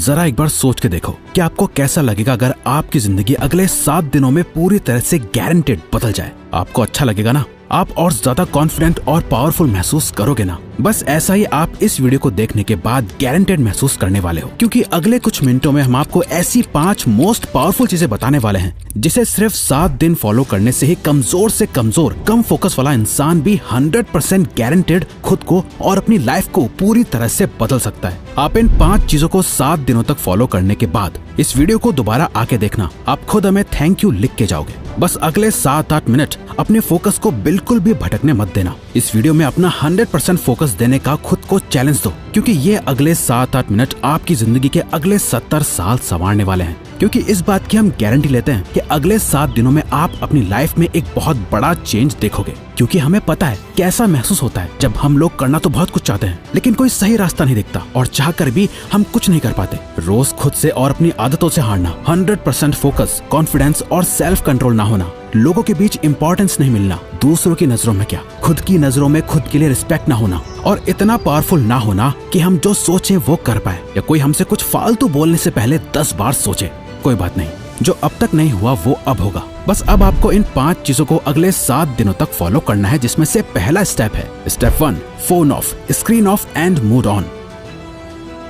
जरा एक बार सोच के देखो कि आपको कैसा लगेगा अगर आपकी जिंदगी अगले 7 दिनों में पूरी तरह से गारंटेड बदल जाए। आपको अच्छा लगेगा ना? आप और ज्यादा कॉन्फिडेंट और पावरफुल महसूस करोगे ना? बस ऐसा ही आप इस वीडियो को देखने के बाद गारंटेड महसूस करने वाले हो, क्योंकि अगले कुछ मिनटों में हम आपको ऐसी 5 मोस्ट पावरफुल चीजें बताने वाले हैं जिसे सिर्फ 7 दिन फॉलो करने से ही कमजोर से कमजोर कम फोकस वाला इंसान भी 100% गारंटेड खुद को और अपनी लाइफ को पूरी तरह से बदल सकता है। आप इन 5 चीजों को 7 दिनों तक फॉलो करने के बाद इस वीडियो को दोबारा आके देखना, आप खुद हमें थैंक यू लिख के जाओगे। बस अगले 7-8 मिनट अपने फोकस को बिल्कुल भी भटकने मत देना। इस वीडियो में अपना 100% फोकस देने का खुद को चैलेंज दो, क्योंकि ये अगले 7-8 मिनट आपकी जिंदगी के अगले 70 साल संवारने वाले हैं। क्योंकि इस बात की हम गारंटी लेते हैं कि अगले 7 दिनों में आप अपनी लाइफ में एक बहुत बड़ा चेंज देखोगे, क्योंकि हमें पता है कैसा महसूस होता है जब हम लोग करना तो बहुत कुछ चाहते हैं लेकिन कोई सही रास्ता नहीं दिखता और चाहकर भी हम कुछ नहीं कर पाते। रोज खुद से और अपनी आदतों से हारना, 100% फोकस, कॉन्फिडेंस और सेल्फ कंट्रोल ना होना, लोगों के बीच इंपॉर्टेंस नहीं मिलना, दूसरों की नजरों में क्या खुद की नजरों में खुद के लिए रिस्पेक्ट ना होना और इतना पावरफुल ना होना कि हम जो सोचे वो कर पाए, या कोई हमसे कुछ फालतू बोलने से पहले 10 बार सोचे। कोई बात नहीं, जो अब तक नहीं हुआ वो अब होगा। बस अब आपको इन 5 चीजों को अगले 7 दिनों तक फॉलो करना है, जिसमें से पहला स्टेप है step 1, phone of, screen of and mood on.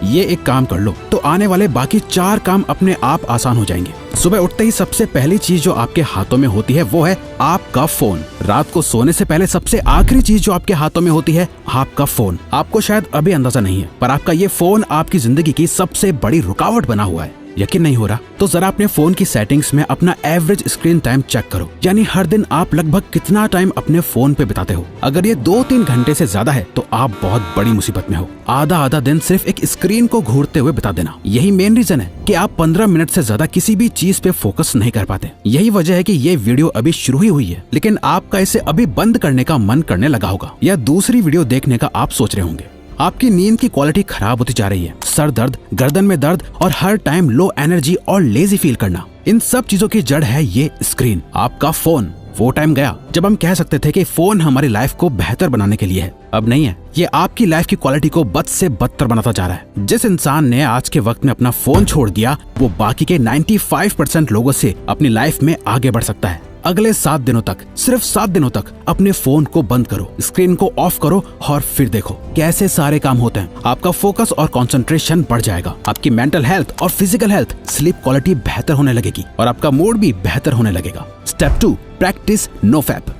ये एक काम कर लो तो आने वाले बाकी 4 काम अपने आप आसान हो जाएंगे। सुबह उठते ही सबसे पहली चीज जो आपके हाथों में होती है वो है आपका फोन। रात को सोने से पहले सबसे आखिरी चीज जो आपके हाथों में होती है आपका फोन। आपको शायद अभी अंदाजा नहीं है, पर आपका ये फोन आपकी जिंदगी की सबसे बड़ी रुकावट बना हुआ है। यकीन नहीं हो रहा तो जरा अपने फोन की सेटिंग्स में अपना एवरेज स्क्रीन टाइम चेक करो, यानी हर दिन आप लगभग कितना टाइम अपने फोन पे बिताते हो। अगर ये 2-3 घंटे से ज्यादा है तो आप बहुत बड़ी मुसीबत में हो। आधा दिन सिर्फ एक स्क्रीन को घूरते हुए बिता देना, यही मेन रीजन है कि आप 15 मिनट से ज्यादा किसी भी चीज पे फोकस नहीं कर पाते। यही वजह है कि ये वीडियो अभी शुरू ही हुई है, लेकिन आपका इसे अभी बंद करने का मन करने लगा होगा, या दूसरी वीडियो देखने का आप सोच रहे होंगे। आपकी नींद की क्वालिटी खराब होती जा रही है, सर दर्द, गर्दन में दर्द और हर टाइम लो एनर्जी और लेजी फील करना, इन सब चीजों की जड़ है ये स्क्रीन, आपका फोन। वो टाइम गया जब हम कह सकते थे कि फोन हमारी लाइफ को बेहतर बनाने के लिए है। अब नहीं है, ये आपकी लाइफ की क्वालिटी को बद से बदतर बनाता जा रहा है। जिस इंसान ने आज के वक्त में अपना फोन छोड़ दिया वो बाकी के 95% लोगों से अपनी लाइफ में आगे बढ़ सकता है। अगले 7 दिनों तक, सिर्फ 7 दिनों तक अपने फोन को बंद करो, स्क्रीन को ऑफ करो और फिर देखो कैसे सारे काम होते हैं। आपका फोकस और कंसंट्रेशन बढ़ जाएगा, आपकी मेंटल हेल्थ और फिजिकल हेल्थ, स्लीप क्वालिटी बेहतर होने लगेगी और आपका मूड भी बेहतर होने लगेगा। Step 2, practice no fap.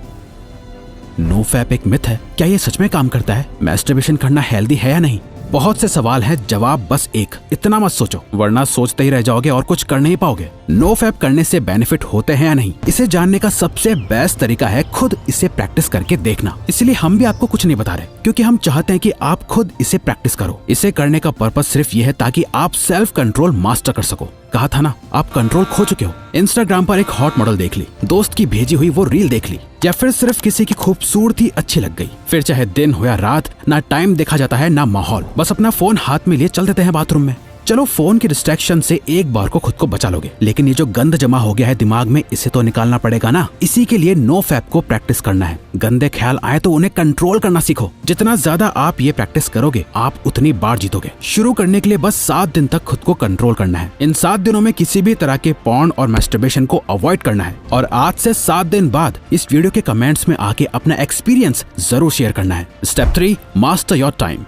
No fap एक मिथ है, क्या ये सच में काम करता है? मैस्टरबेशन करना हेल्दी है या नहीं? बहुत से सवाल हैं, जवाब बस एक, इतना मत सोचो वरना सोचते ही रह जाओगे और कुछ कर नहीं पाओगे। नो फैप करने से बेनिफिट होते हैं या नहीं, इसे जानने का सबसे बेस्ट तरीका है खुद इसे प्रैक्टिस करके देखना। इसलिए हम भी आपको कुछ नहीं बता रहे, क्योंकि हम चाहते हैं कि आप खुद इसे प्रैक्टिस करो। इसे करने का पर्पस सिर्फ ये है ताकि आप सेल्फ कंट्रोल मास्टर कर सको। कहा था ना, आप कंट्रोल खो चुके हो। इंस्टाग्राम पर एक हॉट मॉडल देख ली, दोस्त की भेजी हुई वो रील देख ली, या फिर सिर्फ किसी की खूबसूरती अच्छी लग गई, फिर चाहे दिन हो या रात, ना टाइम देखा जाता है ना माहौल, बस अपना फोन हाथ में लिए चल देते हैं बाथरूम में। चलो फोन की डिस्ट्रैक्शन से एक बार को खुद को बचा लोगे, लेकिन ये जो गंद जमा हो गया है दिमाग में, इसे तो निकालना पड़ेगा ना। इसी के लिए नो फैप को प्रैक्टिस करना है। गंदे ख्याल आए तो उन्हें कंट्रोल करना सीखो। जितना ज्यादा आप ये प्रैक्टिस करोगे आप उतनी बार जीतोगे। शुरू करने के लिए बस 7 दिन तक खुद को कंट्रोल करना है। इन 7 दिनों में किसी भी तरह के पॉर्न और मैस्टरबेशन को अवॉइड करना है, और आज से 7 दिन बाद इस वीडियो के कमेंट्स में आके अपना एक्सपीरियंस जरूर शेयर करना है। Step 3, master your time.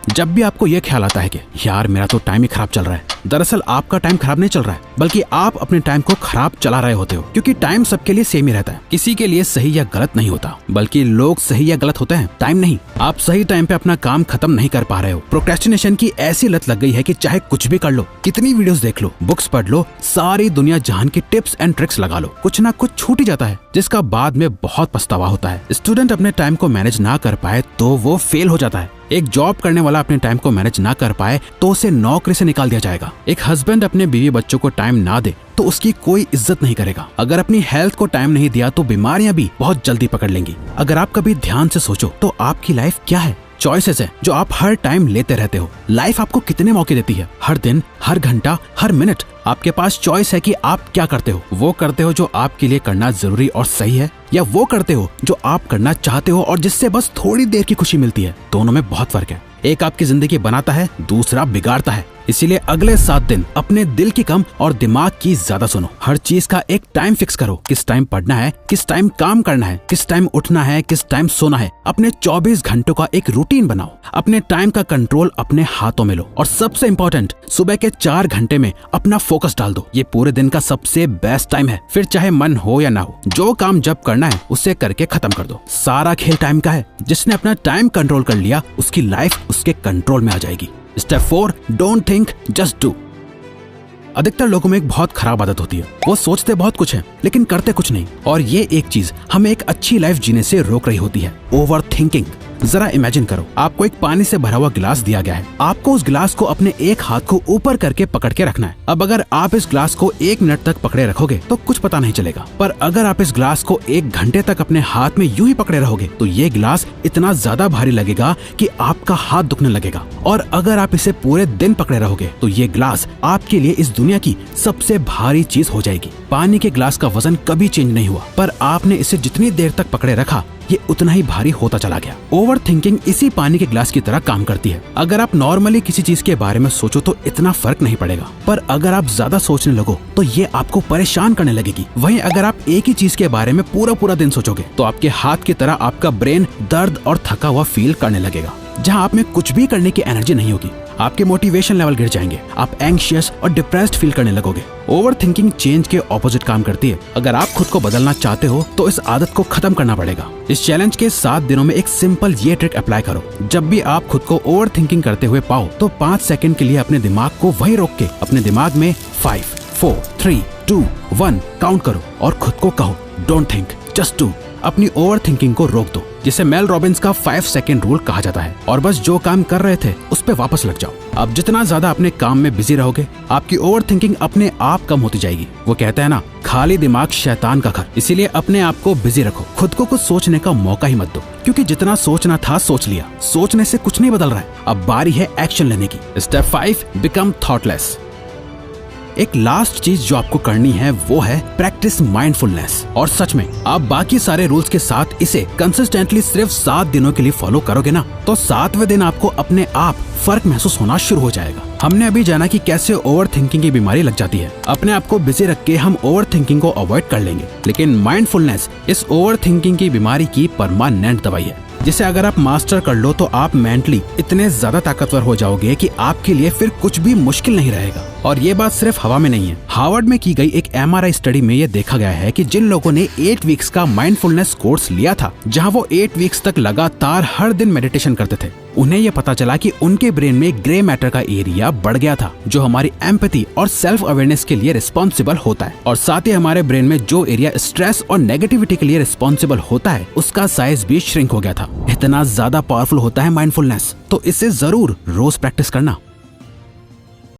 जब भी आपको ये ख्याल आता है कि यार मेरा तो टाइम ही खराब चल रहा है, दरअसल आपका टाइम खराब नहीं चल रहा है, बल्कि आप अपने टाइम को खराब चला रहे होते हो। क्योंकि टाइम सबके लिए सेम ही रहता है, किसी के लिए सही या गलत नहीं होता, बल्कि लोग सही या गलत होते हैं, टाइम नहीं। आप सही टाइम पे अपना काम खत्म नहीं कर पा रहे हो। प्रोक्रेस्टिनेशन की ऐसी लत लग गई है कि चाहे कुछ भी कर लो, कितनी वीडियोस देख लो, बुक्स पढ़ लो, सारी दुनिया जहान की टिप्स एंड ट्रिक्स लगा लो, कुछ ना कुछ छूट ही जाता है, जिसका बाद में बहुत पछतावा होता है। स्टूडेंट अपने टाइम को मैनेज ना कर पाए तो वो फेल हो जाता है। एक जॉब करने वाला अपने टाइम को मैनेज ना कर पाए तो उसे नौकरी से निकाल दिया जाएगा। एक हस्बैंड अपने बीवी बच्चों को टाइम ना दे तो उसकी कोई इज्जत नहीं करेगा। अगर अपनी हेल्थ को टाइम नहीं दिया तो बीमारियां भी बहुत जल्दी पकड़ लेंगी। अगर आप कभी ध्यान से सोचो तो आपकी लाइफ क्या है? चॉइसेस है जो आप हर टाइम लेते रहते हो। लाइफ आपको कितने मौके देती है? हर दिन, हर घंटा, हर मिनट आपके पास चॉइस है कि आप क्या करते हो। वो करते हो जो आपके लिए करना जरूरी और सही है, या वो करते हो जो आप करना चाहते हो और जिससे बस थोड़ी देर की खुशी मिलती है। दोनों में बहुत फर्क है। एक आपकी जिंदगी बनाता है, दूसरा बिगाड़ता है। इसीलिए अगले 7 दिन अपने दिल की कम और दिमाग की ज्यादा सुनो। हर चीज का एक टाइम फिक्स करो, किस टाइम पढ़ना है, किस टाइम काम करना है, किस टाइम उठना है, किस टाइम सोना है। अपने 24 घंटों का एक रूटीन बनाओ। अपने टाइम का कंट्रोल अपने हाथों में लो और सबसे इम्पोर्टेंट, सुबह के 4 घंटे में अपना फोकस डाल दो। ये पूरे दिन का सबसे बेस्ट टाइम है। फिर चाहे मन हो या ना हो, जो काम जब करना है उसे करके खत्म कर दो। सारा खेल टाइम का है। जिसने अपना टाइम कंट्रोल कर लिया उसकी लाइफ उसके कंट्रोल में आ जाएगी। Step 4, don't think, just do. अधिकतर लोगों में एक बहुत खराब आदत होती है, वो सोचते बहुत कुछ है लेकिन करते कुछ नहीं। और ये एक चीज हमें एक अच्छी लाइफ जीने से रोक रही होती है, ओवर थिंकिंग। जरा इमेजिन करो, आपको एक पानी से भरा हुआ गिलास दिया गया है। आपको उस गिलास को अपने एक हाथ को ऊपर करके पकड़ के रखना है। अब अगर आप इस गिलास को 1 मिनट तक पकड़े रखोगे तो कुछ पता नहीं चलेगा, पर अगर आप इस गिलास को 1 घंटे तक अपने हाथ में यूं ही पकड़े रहोगे तो ये गिलास इतना ज्यादा भारी लगेगा कि आपका हाथ दुखने लगेगा। और अगर आप इसे पूरे दिन पकड़े रहोगे तो ये गिलास आपके लिए इस दुनिया की सबसे भारी चीज हो जाएगी। पानी के गिलास का वजन कभी चेंज नहीं हुआ, पर आपने इसे जितनी देर तक पकड़े रखा ये उतना ही भारी होता चला गया। ओवर थिंकिंग इसी पानी के ग्लास की तरह काम करती है। अगर आप नॉर्मली किसी चीज के बारे में सोचो तो इतना फर्क नहीं पड़ेगा, पर अगर आप ज्यादा सोचने लगो तो ये आपको परेशान करने लगेगी। वहीं अगर आप एक ही चीज के बारे में पूरा दिन सोचोगे तो आपके हाथ की तरह आपका ब्रेन दर्द और थका हुआ फील करने लगेगा। जहाँ आप में कुछ भी करने की एनर्जी नहीं होगी, आपके मोटिवेशन लेवल गिर जाएंगे, आप एंग्शियस और डिप्रेस्ड फील करने लगोगे। ओवर थिंकिंग चेंज के ऑपोजिट काम करती है। अगर आप खुद को बदलना चाहते हो तो इस आदत को खत्म करना पड़ेगा। इस चैलेंज के 7 दिनों में एक सिंपल ये ट्रिक अप्लाई करो। जब भी आप खुद को ओवर थिंकिंग करते हुए पाओ तो 5 सेकंड के लिए अपने दिमाग को वहीं रोक के अपने दिमाग में 5, 4, 3, 2, 1 काउंट करो और खुद को कहो, डोंट थिंक, जस्ट डू। अपनी ओवर थिंकिंग को रोक दो, जिसे मेल रॉबिन्स का 5 सेकंड रूल कहा जाता है। और बस जो काम कर रहे थे उस पे वापस लग जाओ। अब जितना ज्यादा अपने काम में बिजी रहोगे, आपकी ओवर थिंकिंग अपने आप कम होती जाएगी। वो कहते हैं ना, खाली दिमाग शैतान का घर। इसीलिए अपने आप को बिजी रखो, खुद को कुछ सोचने का मौका ही मत दो, क्योंकि जितना सोचना था सोच लिया। सोचने से कुछ नहीं बदल रहा है, अब बारी है एक्शन लेने की। Step 5, become thoughtless. एक लास्ट चीज जो आपको करनी है वो है प्रैक्टिस माइंडफुलनेस। और सच में आप बाकी सारे रूल्स के साथ इसे कंसिस्टेंटली सिर्फ 7 दिनों के लिए फॉलो करोगे ना, तो 7वें दिन आपको अपने आप फर्क महसूस होना शुरू हो जाएगा। हमने अभी जाना कि कैसे ओवर थिंकिंग की बीमारी लग जाती है। अपने आप को बिजी रख के हम ओवर थिंकिंग को अवॉइड कर लेंगे, लेकिन माइंडफुलनेस इस ओवर थिंकिंग की बीमारी की परमानेंट दवाई है, जिसे अगर आप मास्टर कर लो तो आप मेंटली इतने ज्यादा ताकतवर हो जाओगे कि आपके लिए फिर कुछ भी मुश्किल नहीं रहेगा। और ये बात सिर्फ हवा में नहीं है। हार्वर्ड में की गई एक MRI स्टडी में ये देखा गया है कि जिन लोगों ने 8 वीक्स का माइंडफुलनेस कोर्स लिया था, जहां वो 8 वीक्स तक लगातार हर दिन मेडिटेशन करते थे, उन्हें ये पता चला कि उनके ब्रेन में ग्रे मैटर का एरिया बढ़ गया था, जो हमारी एम्पैथी और सेल्फ अवेयरनेस के लिए रिस्पॉन्सिबल होता है। और साथ ही हमारे ब्रेन में जो एरिया स्ट्रेस और नेगेटिविटी के लिए रिस्पॉन्सिबल होता है, उसका साइज भी श्रिंक हो गया था। इतना ज्यादा पावरफुल होता है माइंडफुलनेस, तो इसे जरूर रोज प्रैक्टिस करना।